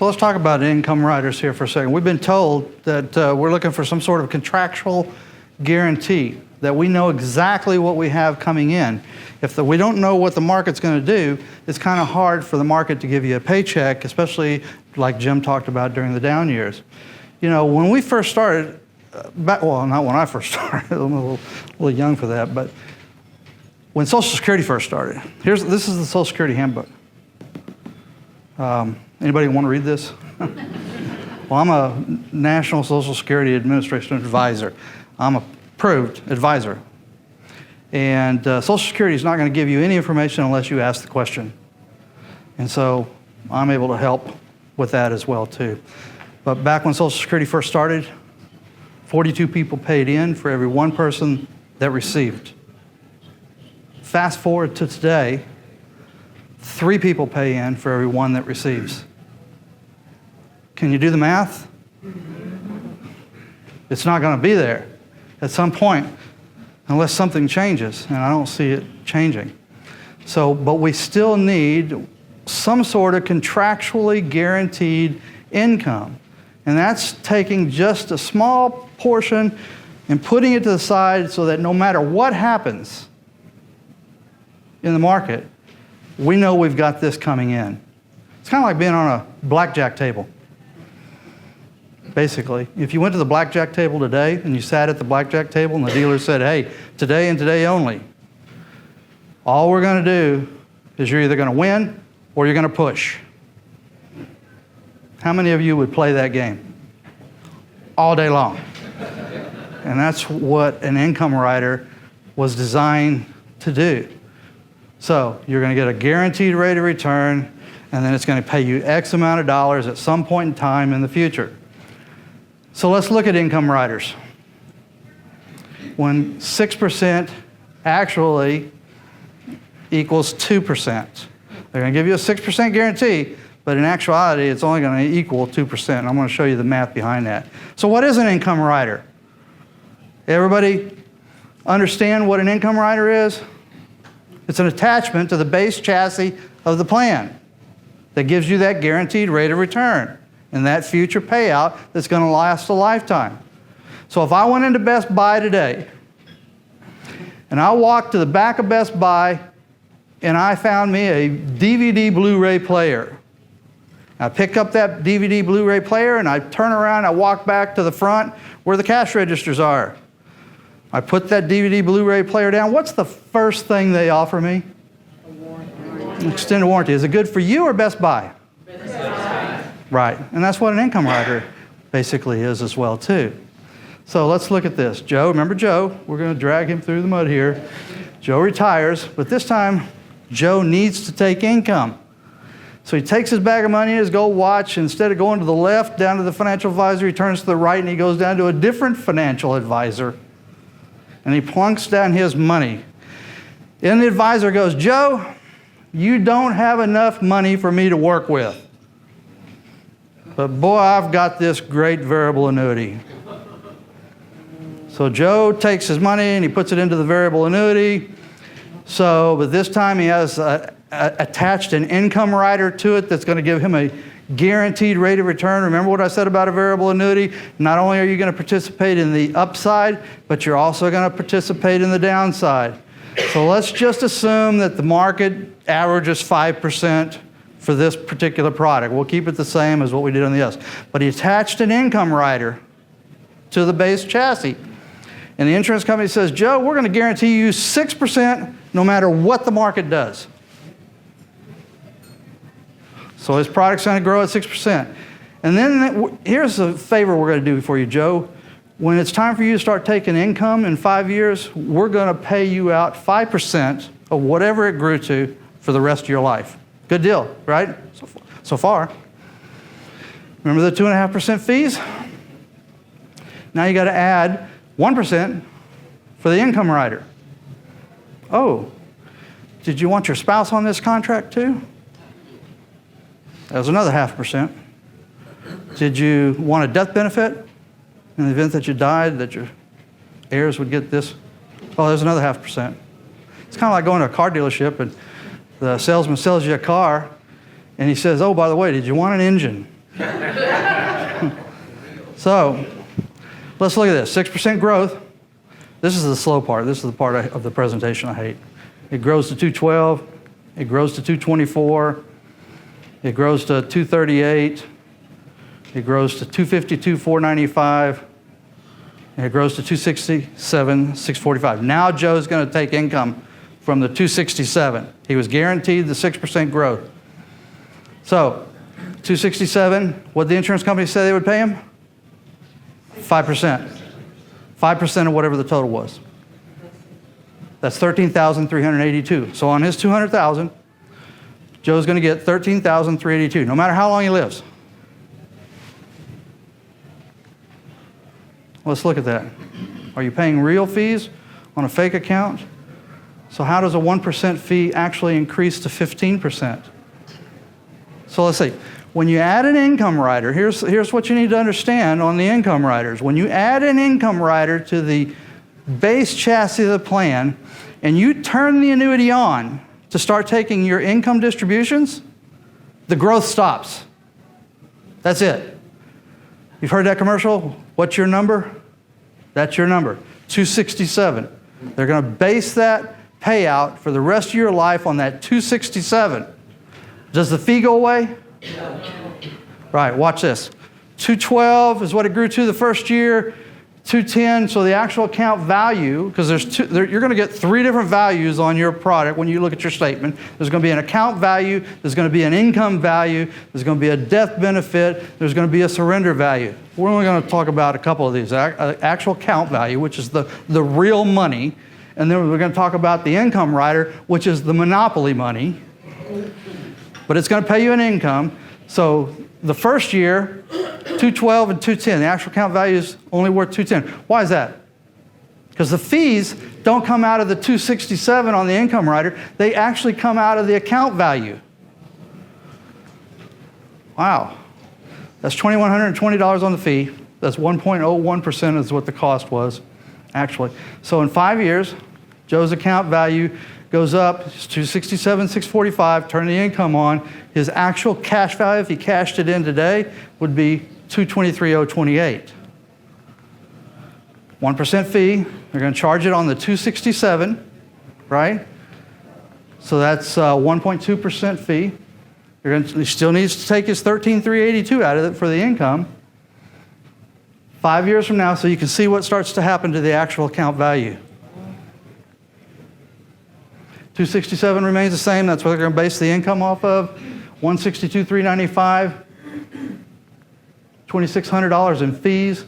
So let's talk about income riders here for a second. We've been told that we're looking for some sort of contractual guarantee, that we know exactly what we have coming in. If we don't know what the market's going to do, it's kind of hard for the market to give you a paycheck, especially like Jim talked about during the down years. You know, when we first started, well, not when I first started, I'm a little young for that, but when Social Security first started, this is the Social Security handbook. Anybody want to read this? Well, I'm a National Social Security Administration advisor. I'm an approved advisor. And Social Security is not going to give you any information unless you ask the question. And so I'm able to help with that as well, too. But back when Social Security first started, 42 people paid in for every one person that received. Fast forward to today, 3 people pay in for every one that receives. Can you do the math? It's not going to be there at some point unless something changes, and I don't see it changing. So, but we still need some sort of contractually guaranteed income. And that's taking just a small portion and putting it to the side so that no matter what happens in the market, we know we've got this coming in. It's kind of like being on a blackjack table. Basically, if you went to the blackjack table today and you sat at the blackjack table and the dealer said, hey, today and today only, all we're going to do is you're either going to win or you're going to push. How many of you would play that game? All day long. And that's what an income rider was designed to do. So you're going to get a guaranteed rate of return, and then it's going to pay you X amount of dollars at some point in time in the future. So let's look at income riders. When 6% actually equals 2%. They're going to give you a 6% guarantee, but in actuality, it's only going to equal 2%. I'm going to show you the math behind that. So what is an income rider? Everybody understand what an income rider is? It's an attachment to the base chassis of the plan that gives you that guaranteed rate of return and that future payout that's going to last a lifetime. So if I went into Best Buy today and I walked to the back of Best Buy and I found me a DVD Blu-ray player, I pick up that DVD Blu-ray player and I turn around, I walk back to the front where the cash registers are. I put that DVD Blu-ray player down. What's the first thing they offer me? A warranty. Extended warranty. Is it good for you or Best Buy? Best Buy. Right. And that's what an income rider basically is as well, too. So let's look at this. Joe, remember Joe? We're going to drag him through the mud here. Joe retires, but this time Joe needs to take income. So he takes his bag of money and his gold watch. Instead of going to the left, down to the financial advisor, he turns to the right and he goes down to a different financial advisor. And he plunks down his money. And the advisor goes, Joe, you don't have enough money for me to work with. But boy, I've got this great variable annuity. So Joe takes his money and he puts it into the variable annuity. But this time he has attached an income rider to it that's going to give him a guaranteed rate of return. Remember what I said about a variable annuity? Not only are you going to participate in the upside, but you're also going to participate in the downside. So let's just assume that the market averages 5% for this particular product. We'll keep it the same as what we did on the S. But he attached an income rider to the base chassis. And the insurance company says, Joe, we're going to guarantee you 6% no matter what the market does. So his product's going to grow at 6%. And then here's a favor we're going to do for you, Joe. When it's time for you to start taking income in 5 years, we're going to pay you out 5% of whatever it grew to for the rest of your life. Good deal, right? So far. Remember the 2.5% fees? Now you got to add 1% for the income rider. Oh, did you want your spouse on this contract too? That was another 0.5%. Did you want a death benefit in the event that you died, that your heirs would get this? Oh, there's another 0.5%. It's kind of like going to a car dealership and the salesman sells you a car and he says, oh, by the way, did you want an engine? So let's look at this. 6% growth. This is the slow part. This is the part of the presentation I hate. It grows to 212. It grows to 224. It grows to 238. It grows to 252, 495. And it grows to 267, 645. Now Joe's going to take income from the 267. He was guaranteed the 6% growth. So 267, what did the insurance company say they would pay him? 5%. 5% of whatever the total was. That's $13,382. So on his $200,000, Joe's going to get $13,382, no matter how long he lives. Let's look at that. Are you paying real fees on a fake account? So how does a 1% fee actually increase to 15%? So let's see. When you add an income rider, here's what you need to understand on the income riders. When you add an income rider to the base chassis of the plan, and you turn the annuity on to start taking your income distributions, the growth stops. That's it. You've heard that commercial? What's your number? That's your number, 267. They're going to base that payout for the rest of your life on that 267. Does the fee go away? No. Right, watch this. 212 is what it grew to the first year. 210, so the actual account value, because you're going to get three different values on your product when you look at your statement. There's going to be an account value, there's going to be an income value, there's going to be a death benefit, there's going to be a surrender value. We're only going to talk about a couple of these. Actual account value, which is the real money, and then we're going to talk about the income rider, which is the monopoly money. But it's going to pay you an income. So the first year, 212 and 210. The actual account value is only worth 210. Why is that? Because the fees don't come out of the 267 on the income rider. They actually come out of the account value. Wow. That's $2,120 on the fee. That's 1.01% is what the cost was, actually. So in 5 years, Joe's account value goes up, it's 267, 645, turn the income on. His actual cash value, if he cashed it in today, would be 223,028. 1% fee, they're going to charge it on the 267, right? So that's 1.2% fee. He still needs to take his 13,382 out of it for the income. 5 years from now, so you can see what starts to happen to the actual account value. 267 remains the same. That's what they're going to base the income off of. 162,395. $2,600 in fees.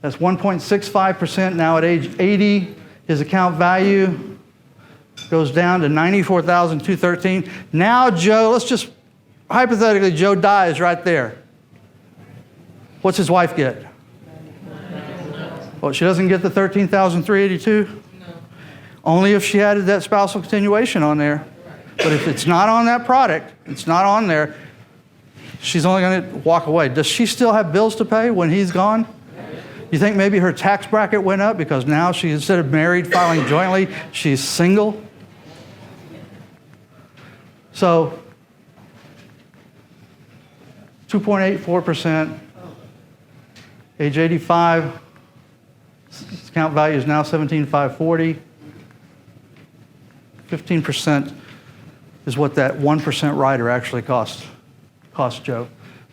That's 1.65%. Now at age 80, his account value goes down to 94,213. Now Joe, let's just hypothetically, Joe dies right there. What's his wife get? Well, she doesn't get the 13,382. Only if she added that spousal continuation on there. But if it's not on that product, it's not on there, she's only going to walk away. Does she still have bills to pay when he's gone? You think maybe her tax bracket went up because now she, instead of married, filing jointly, she's single? So 2.84%, age 85, account value is now 17,540. 15% is what that 1% rider actually cost Joe.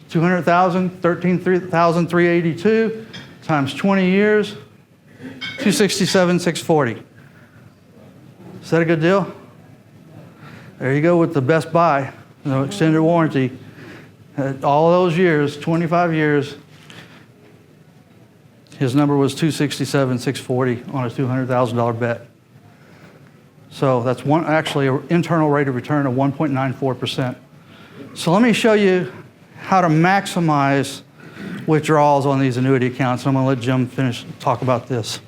200,000, 13,382 times 20 years, 267, 640. Is that a good deal? There you go with the Best Buy, extended warranty. All those years, 25 years, his number was 267, 640 on a $200,000 bet. So that's actually an internal rate of return of 1.94%. So let me show you how to maximize withdrawals on these annuity accounts. I'm going to let Jim talk about this.